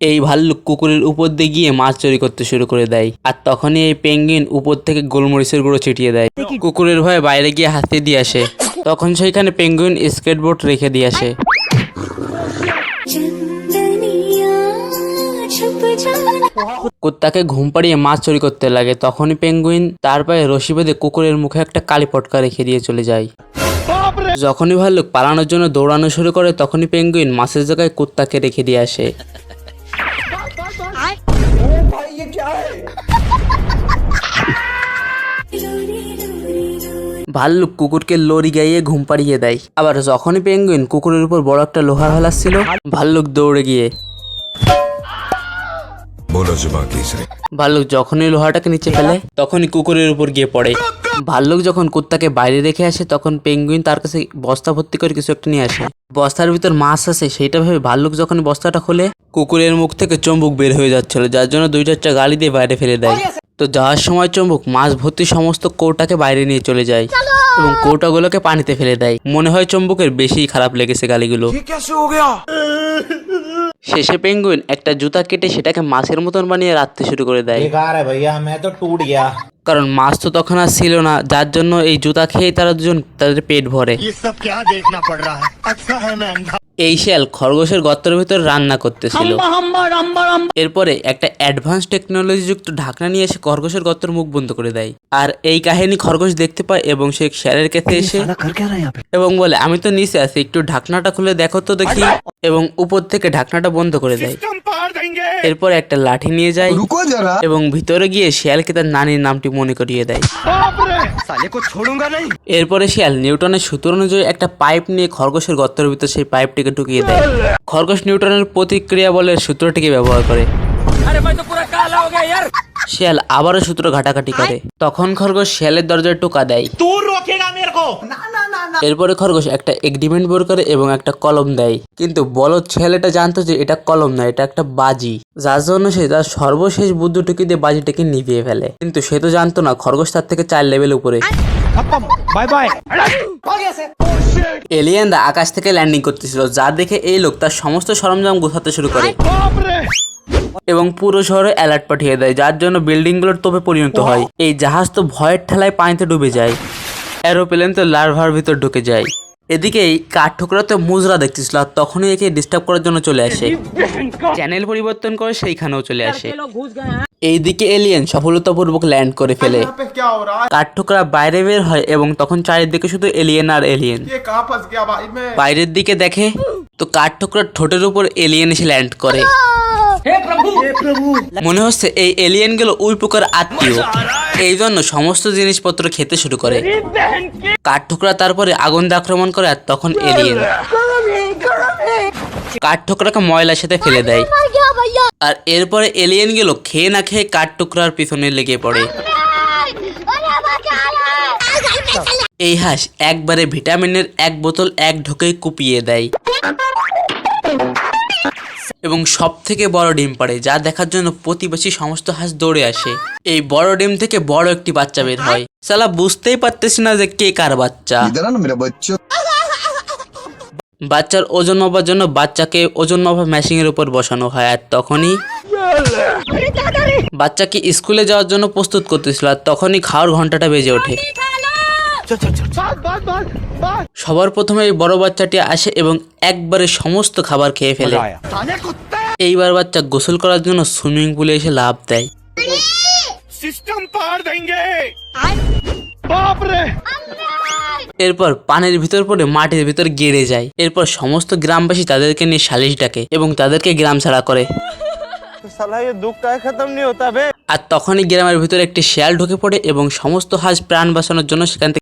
এই ভাল্লুক কুকুরের উপর দিয়ে গিয়ে মাছ চুরি করতে শুরু করে দেয়। আর তখনই এই পেঙ্গুইন উপর থেকে গোলমরিচের গুঁড়ো ছিটিয়ে দেয়। কুকুরের ভয়ে বাইরে গিয়ে হাতে দিয়ে আসে। তখন সেইখানে পেঙ্গুইন স্কেটবোর্ড রেখে দিয়ে আসে। কুত্তাকে ঘুম পাড়িয়ে মাছ চুরি করতে লাগে। তখনই পেঙ্গুইন তার পায়ে রশি বেঁধে কুকুরের মুখে একটা কালি পটকা রেখে দিয়ে চলে যায়। যখনই ভাল্লুক পালানোর জন্য দৌড়ানো শুরু করে তখনই পেঙ্গুইন মাছের জায়গায় কুত্তাকে রেখে দিয়ে আসে। ভাল্লুক কুকুরকে লরি গাইয়ে ঘুম পাড়িয়ে দেয়। আবার যখনই পেঙ্গুইন কুকুরের উপর বড় একটা লোহার হালাচ্ছিল, ভাল্লুক দৌড়ে গিয়ে ভাল্লুক যখনই লোহাটাকে নিচে ফেলে তখনই কুকুরের উপর গিয়ে পড়ে। ভাল্লুক যখন কুত্তাকে বাইরে রেখে আসে তখন পেঙ্গুইন তার কাছে বস্তা ভর্তি করে কিছু একটা নিয়ে আসে। বস্তার ভিতর মাছ আছে সেইটা ভেবে ভাল্লুক যখন বস্তাটা খোলে কুকুরের মুখ থেকে চম্বুক বের হয়ে যাচ্ছিল, যার জন্য 2-4টা গালি দিয়ে বাইরে ফেলে দেয়। তো যাওয়ার সময় চম্বুক মাছ ভর্তি সমস্ত কৌটাকে বাইরে নিয়ে চলে যায় এবং কৌটাগুলোকে পানিতে ফেলে দেয়। মনে হয় চম্বুকের বেশি খারাপ লেগেছে গালিগুলো। শেষে পেঙ্গুইন একটা জুতা কেটে সেটাকে মাছের মতন বানিয়ে রাখতে শুরু করে দেয়। কারণ মাছ তো তখন আর ছিল না, যার জন্য এই জুতা খেয়ে তারা দুজন তাদের পেট ভরে। এই শিয়াল খরগোশের গর্তের ভিতর রান্না করতেছিল। এরপরে একটা অ্যাডভান্স টেকনোলজি যুক্ত ঢাকনা নিয়ে এসে খরগোশের গর্তের মুখ বন্ধ করে দেয়। আর এই কাহিনী খরগোশ দেখতে পায় এবং সে শিয়ালের কাছে এসে এবং বলে, আমি তো নিচে আছি, একটু ঢাকনাটা খুলে দেখো তো দেখি, এবং উপর থেকে ঢাকনাটা বন্ধ করে দেয়। এরপর একটা লাঠি নিয়ে যায় এবং ভিতরে গিয়ে শিয়ালকে তার নানির নামটি মনে করিয়ে দেয়। এরপরে শিয়াল নিউটনের সূত্র অনুযায়ী একটা পাইপ নিয়ে খরগোশের গর্তের ভিতর সেই পাইপটিকে ঢুকিয়ে দেয়। খরগোশ নিউটনের প্রতিক্রিয়া বলের সূত্রটিকে ব্যবহার করে। শিয়াল আবারও সূত্র ঘাটাঘাটি করে। তখন খরগোশ শিয়ালের দরজায় টোকা দেয়। এরপরে খরগোশ একটা এগ্রিমেন্ট বের করে এবং একটা কলম দেয়। কিন্তু বলদ ছেলেটা জানতো যে এটা কলম না, এটা একটা বাজি, যার জন্য সে তার সর্বশেষ বুদ্ধিটুকি দিয়ে বাজিটাকে নিভিয়ে ফেলে। কিন্তু সে তো জানতো না খরগোশ তার থেকে 4 লেভেল উপরে। এলিয়েনরা আকাশ থেকে ল্যান্ডিং করতেছিল, যা দেখে এই লোক তার সমস্ত সরঞ্জাম গোছাতে শুরু করে এবং পুরো শহরে অ্যালার্ট পাঠিয়ে দেয়, যার জন্য বিল্ডিং গুলোর তোপে পরিণত হয়। এই জাহাজ তো ভয়ের ঠেলায় পানিতে ডুবে যায়। এরোপ্লেন তো লার্ভার ভিতর ঢুকে যায়। এদিকে কাঠ ঠোকরাতে মুজরা দেখতেছিল, আর তখনই একে ডিস্টার্ব করার জন্য চলে আসে। চ্যানেল পরিবর্তন করে সেইখানেও চলে আসে। এইদিকে এলিয়েন সফলতাপূর্বক ল্যান্ড করে ফেলে। কাঠ ঠোকরা বাইরে বের হয় এবং তখন চারিদিকে শুধু এলিয়েন আর এলিয়েন। বাইরের দিকে দেখে তো কাঠ ঠোকরার ঠোঁটের উপর এলিয়েন এসে ল্যান্ড করে। মনে হচ্ছে এই এলিয়েন গুলো ওই প্রকার আত্মীয়, এই জন্য সমস্ত জিনিসপত্র খেতে শুরু করে। কাঠ ঠোকরা তারপরে আগুন দিয়ে আক্রমণ করে, আর তখন এলিয়েন কাঠ ঠোকরাকে ময়লার সাথে ফেলে দেয়। আর এরপরে এলিয়েন গুলো খেয়ে না খেয়ে কাঠ টুকরার পিছনে লেগে পড়ে। এই হাঁস একবারে ভিটামিনের 1 বোতল এক ঢোকে কুপিয়ে দেয় এবং সব থেকে বড় ডিম পাড়ে, যা দেখার জন্য প্রতিবেশী সমস্ত হাঁস দৌড়ে আসে। এই বড় ডিম থেকে বড় একটি বাচ্চা বের হয়। সালা বুঝতেই পারতেছি না যে কে কার বাচ্চা। বাচ্চার ওজন মাপার জন্য বাচ্চাকে ওজন মাপা মেশিন এর উপর বসানো হয়। আর তখনই বাচ্চাকে স্কুলে যাওয়ার জন্য প্রস্তুত করতেছিল, আর তখনই খাওয়ার ঘন্টাটা বেজে ওঠে। সবার প্রথমে এই বড় বাচ্চাটি আসে এবং একবারে সমস্ত খাবার খেয়ে ফেলে। এইবার বাচ্চা গোসল করার জন্য সুইমিং পুলে এসে লাফ দেয়। এরপর পানির ভিতর পড়ে মাটির ভিতর গেড়ে যায়। এরপর সমস্ত গ্রামবাসী তাদেরকে নিয়ে সালিশ ডাকে এবং তাদেরকে গ্রাম ছাড়া করে। আর তখনই গ্রামের ভিতরে একটি শিয়াল ঢুকে পড়ে এবং সমস্ত হাঁস প্রাণ বাঁচানোর জন্য সেখান থেকে